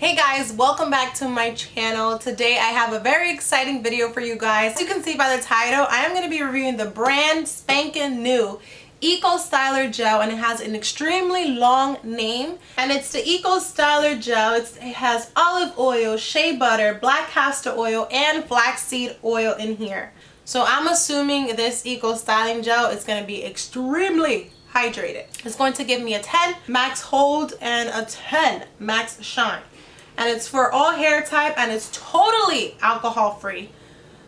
Hey guys, welcome back to my channel. Today I have a very exciting video for you guys. As you can see by the title, I am going to be reviewing the brand spanking new Eco Styler Gel, and it has an extremely long name. And it's the Eco Styler Gel. It has olive oil, shea butter, black castor oil, and flaxseed oil in here. So I'm assuming this Eco Styling Gel is going to be extremely hydrated. It's going to give me a 10 max hold and a 10 max shine. And it's for all hair type, and it's totally alcohol free.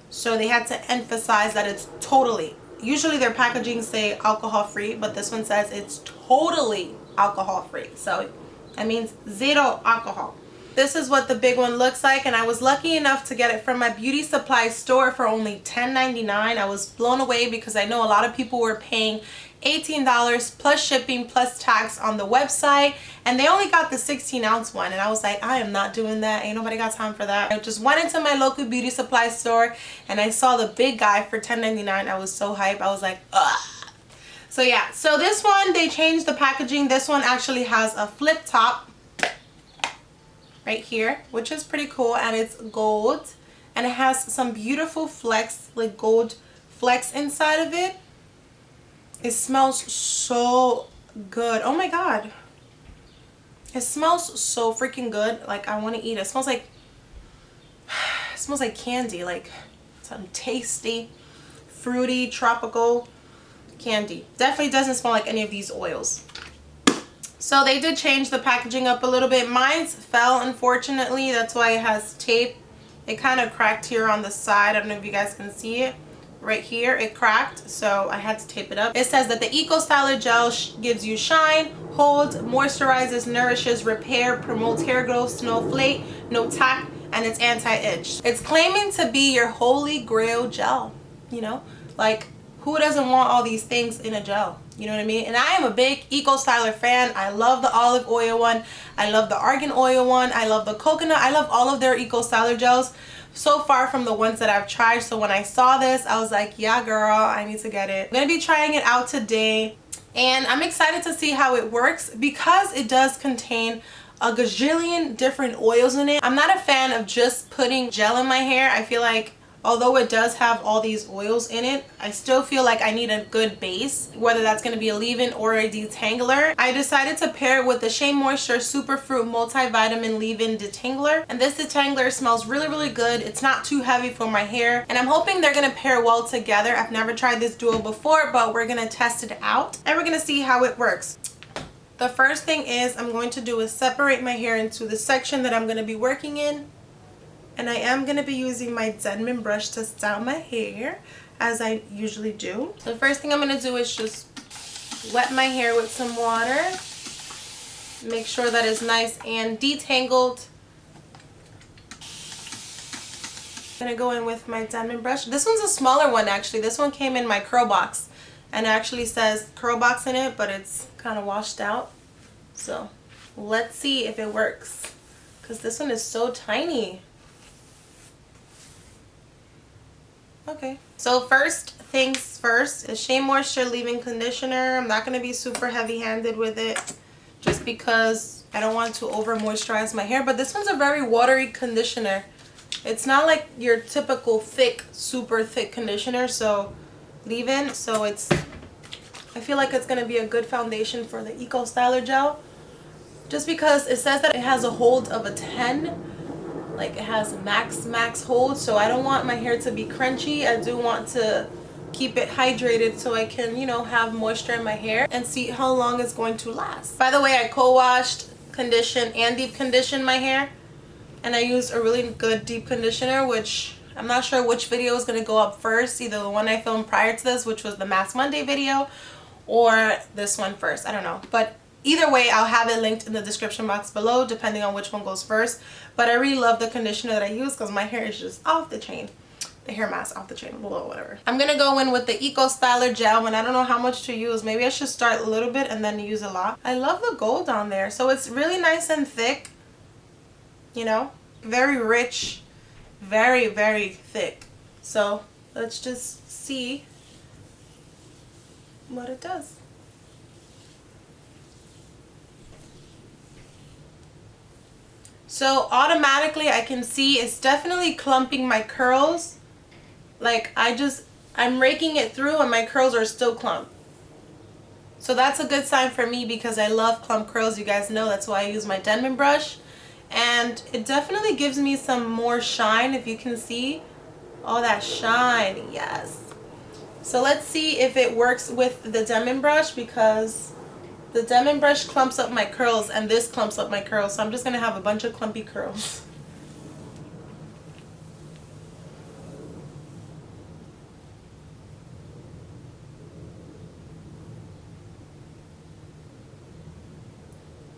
So they had to emphasize that it's totally. Usually their packaging say alcohol free, but this one says it's totally alcohol free. So that means zero alcohol. This is what the big one looks like, and I was lucky enough to get it from my beauty supply store for only $10.99. I was blown away because I know a lot of people were paying $18 plus shipping plus tax on the website, and they only got the 16-ounce one, and I was like, I am not doing that. Ain't nobody got time for that. I just went into my local beauty supply store and I saw the big guy for $10.99. I was so hyped. I was like, ugh. So yeah, so this one, they changed the packaging. This one actually has a flip top right here, which is pretty cool, and it's gold, and it has some beautiful flecks, like gold flecks inside of it. It smells so good. Oh my god, it smells so freaking good. Like, I want to eat it. It smells like candy, like some tasty fruity tropical candy. Definitely doesn't smell like any of these oils. So they did change the packaging up a little bit. Mine's fell, unfortunately. That's why it has tape. It kind of cracked here on the side. I don't know if you guys can see it. Right here, it cracked, so I had to tape it up. It says that the Eco Styler Gel gives you shine, hold, moisturizes, nourishes, repair, promotes hair growth, no flake, no tack, and it's anti-itch. It's claiming to be your holy grail gel, you know? Like, who doesn't want all these things in a gel? You know what I mean? And I am a big Eco Styler fan. I love the olive oil one. I love the argan oil one. I love the coconut. I love all of their Eco Styler gels so far from the ones that I've tried. So when I saw this, I was like, yeah girl, I need to get it. I'm gonna be trying it out today, and I'm excited to see how it works because it does contain a gajillion different oils in it. I'm not a fan of just putting gel in my hair. I feel like although it does have all these oils in it, I still feel like I need a good base, whether that's going to be a leave-in or a detangler. I decided to pair it with the Shea Moisture Superfruit Multivitamin Leave-In Detangler. And this detangler smells really, really good. It's not too heavy for my hair, and I'm hoping they're going to pair well together. I've never tried this duo before, but we're going to test it out and we're going to see how it works. The first thing I'm going to do is separate my hair into the section that I'm going to be working in. And I am going to be using my Denman brush to style my hair, as I usually do. The first thing I'm going to do is just wet my hair with some water. Make sure that it's nice and detangled. I'm going to go in with my Denman brush. This one's a smaller one actually. This one came in my curl box, and it actually says curl box in it, but it's kind of washed out. So let's see if it works, because this one is so tiny. Okay, so first things first is Shea Moisture Leave-In Conditioner. I'm not going to be super heavy-handed with it just because I don't want to over moisturize my hair, but this one's a very watery conditioner. It's not like your typical thick, super thick conditioner, so leave-in, so I feel like it's going to be a good foundation for the Eco Styler Gel, just because it says that it has a hold of a 10. Like, it has max hold, so I don't want my hair to be crunchy. I do want to keep it hydrated so I can, you know, have moisture in my hair and see how long it's going to last. By the way, I co-washed, conditioned, and deep conditioned my hair, and I used a really good deep conditioner, which I'm not sure which video is going to go up first, either the one I filmed prior to this, which was the Mask Monday video, or this one first. I don't know, but either way, I'll have it linked in the description box below, depending on which one goes first. But I really love the conditioner that I use because my hair is just off the chain. The hair mask off the chain, whatever. I'm going to go in with the Eco Styler Gel, and I don't know how much to use. Maybe I should start a little bit and then use a lot. I love the gold on there. So it's really nice and thick, you know, very rich, very, very thick. So let's just see what it does. So automatically I can see it's definitely clumping my curls. Like I'm raking it through and my curls are still clumped. So that's a good sign for me because I love clump curls. You guys know that's why I use my Denman brush. And it definitely gives me some more shine, if you can see. All that shine, yes. So let's see if it works with the Denman brush, because the Denman brush clumps up my curls and this clumps up my curls. So I'm just going to have a bunch of clumpy curls.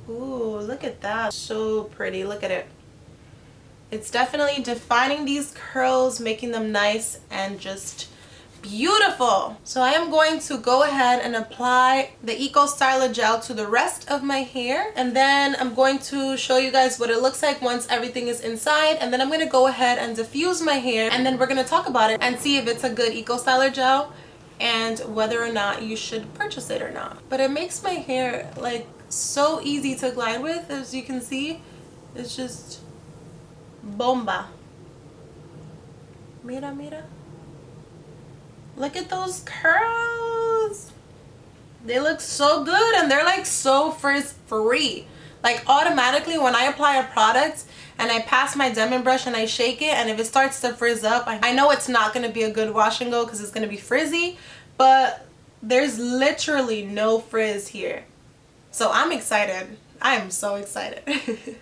Ooh, look at that. So pretty. Look at it. It's definitely defining these curls, making them nice and just beautiful. So I am going to go ahead and apply the Eco Styler gel to the rest of my hair, and then I'm going to show you guys what it looks like once everything is inside, and then I'm going to go ahead and diffuse my hair, and then we're going to talk about it and see if it's a good Eco Styler gel and whether or not you should purchase it or not. But it makes my hair like so easy to glide with, as you can see. It's just bomba. Mira, mira. Look at those curls. They look so good and they're like so frizz free. Like automatically when I apply a product and I pass my Denman brush and I shake it, and if it starts to frizz up, I know it's not going to be a good wash and go because it's going to be frizzy, but there's literally no frizz here. So I'm excited. I am so excited.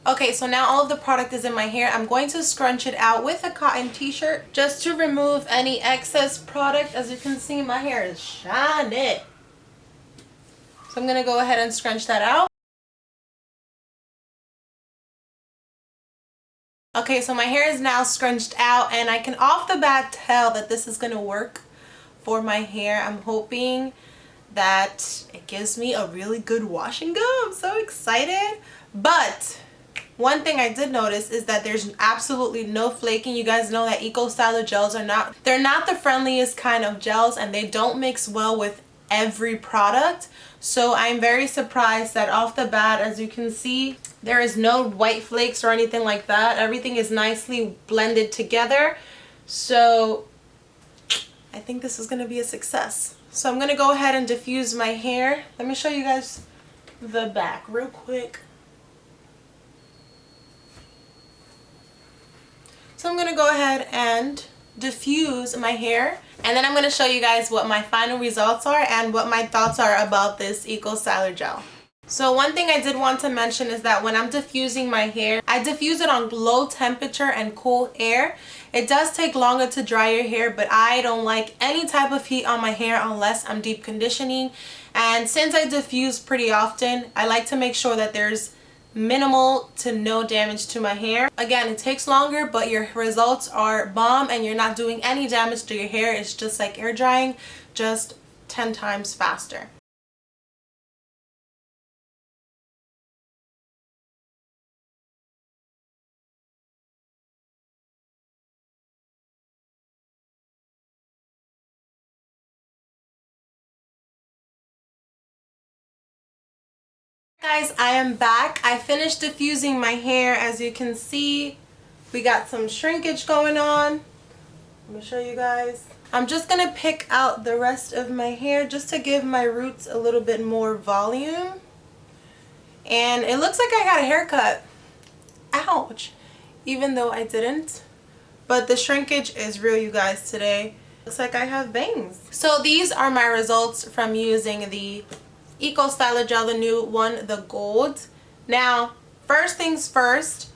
Okay, so now all of the product is in my hair. I'm going to scrunch it out with a cotton t-shirt just to remove any excess product. As you can see, my hair is shining. So I'm going to go ahead and scrunch that out. Okay, so my hair is now scrunched out, and I can off the bat tell that this is going to work for my hair. I'm hoping that it gives me a really good wash and go. I'm so excited. But one thing I did notice is that there's absolutely no flaking. You guys know that Eco Styler gels they're not the friendliest kind of gels, and they don't mix well with every product. So I'm very surprised that off the bat, as you can see, there is no white flakes or anything like that. Everything is nicely blended together. So I think this is going to be a success. So I'm going to go ahead and diffuse my hair. Let me show you guys the back real quick. So I'm going to go ahead and diffuse my hair, and then I'm going to show you guys what my final results are and what my thoughts are about this Eco Styler gel. So one thing I did want to mention is that when I'm diffusing my hair, I diffuse it on low temperature and cool air. It does take longer to dry your hair, but I don't like any type of heat on my hair unless I'm deep conditioning. And since I diffuse pretty often, I like to make sure that there's minimal to no damage to my hair. Again, it takes longer, but your results are bomb and you're not doing any damage to your hair. It's just like air drying, just 10 times faster. Guys, I am back. I finished diffusing my hair. As you can see, we got some shrinkage going on. Let me show you guys. I'm just gonna pick out the rest of my hair just to give my roots a little bit more volume. And it looks like I got a haircut. Ouch. Even though I didn't. But the shrinkage is real, you guys, today. Looks like I have bangs. So these are my results from using the Eco Styler Gel, the new one, the gold. Now, first things first,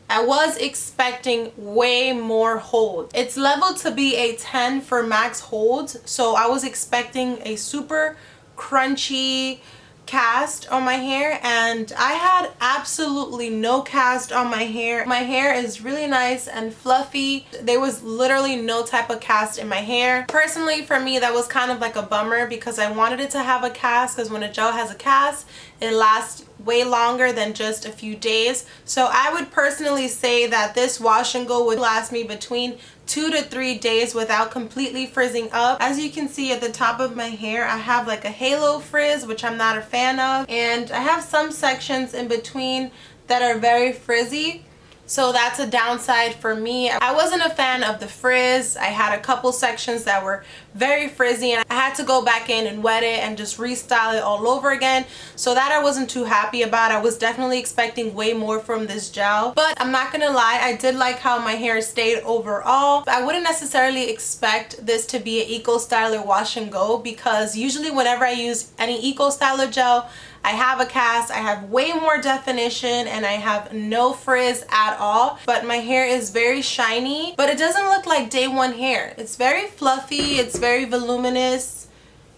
I was expecting way more hold. It's leveled to be a 10 for max hold, so I was expecting a super crunchy cast on my hair, and I had absolutely no cast on my hair. My hair is really nice and fluffy. There was literally no type of cast in my hair. Personally, for me, that was kind of like a bummer because I wanted it to have a cast, because when a gel has a cast, it lasts way longer than just a few days. So I would personally say that this wash and go would last me between 2 to 3 days without completely frizzing up. As you can see at the top of my hair, I have like a halo frizz, which I'm not a fan of, and I have some sections in between that are very frizzy. So that's a downside for me. I wasn't a fan of the frizz. I had a couple sections that were very frizzy, and I had to go back in and wet it and just restyle it all over again. So that I wasn't too happy about. I was definitely expecting way more from this gel. But I'm not gonna lie, I did like how my hair stayed overall. I wouldn't necessarily expect this to be an Eco Styler wash and go, because usually whenever I use any Eco Styler gel, I have a cast, I have way more definition, and I have no frizz at all. But my hair is very shiny, but it doesn't look like day one hair. It's very fluffy, it's very voluminous,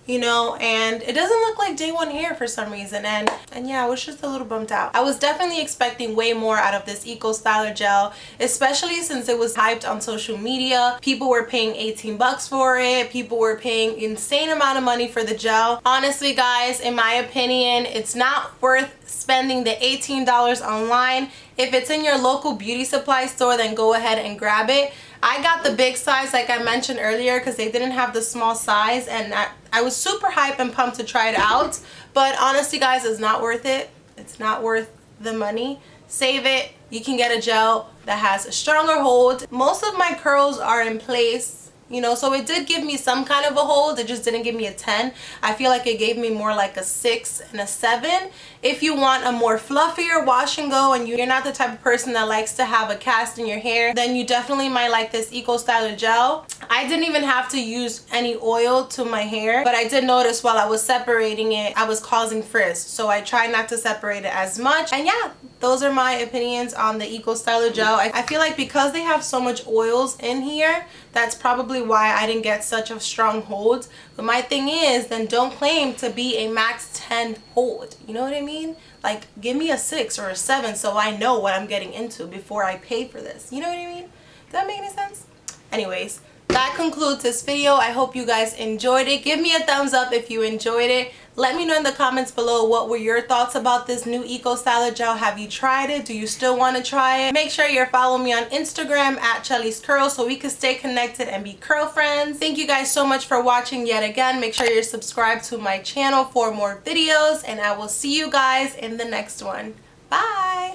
you know, and it doesn't look like day one hair for some reason. And yeah, I was just a little bummed out. I was definitely expecting way more out of this Eco Styler gel, especially since it was hyped on social media. People were paying 18 bucks for it. People were paying insane amount of money for the gel. Honestly, guys, in my opinion, it's not worth spending the $18 online. If it's in your local beauty supply store, then go ahead and grab it. I got the big size like I mentioned earlier because they didn't have the small size, and I was super hyped and pumped to try it out. But honestly, guys, it's not worth it. It's not worth the money. Save it. You can get a gel that has a stronger hold. Most of my curls are in place, you know, so it did give me some kind of a hold. It just didn't give me a 10. I feel like it gave me more like a 6 and a 7. If you want a more fluffier wash and go and you're not the type of person that likes to have a cast in your hair, then you definitely might like this Eco Styler gel. I didn't even have to use any oil to my hair, but I did notice while I was separating it, I was causing frizz. So I tried not to separate it as much. And yeah, those are my opinions on the Eco Styler gel. I feel like because they have so much oils in here, that's probably why I didn't get such a strong hold. But my thing is, then don't claim to be a max 10 hold. You know what I mean? Like, give me a 6 or a 7 so I know what I'm getting into before I pay for this. You know what I mean? Does that make any sense? Anyways, that concludes this video. I hope you guys enjoyed it. Give me a thumbs up if you enjoyed it. Let me know in the comments below what were your thoughts about this new Eco Styler gel. Have you tried it? Do you still want to try it? Make sure you're following me on Instagram at ChellisCurls so we can stay connected and be curl friends. Thank you guys so much for watching yet again. Make sure you're subscribed to my channel for more videos, and I will see you guys in the next one. Bye!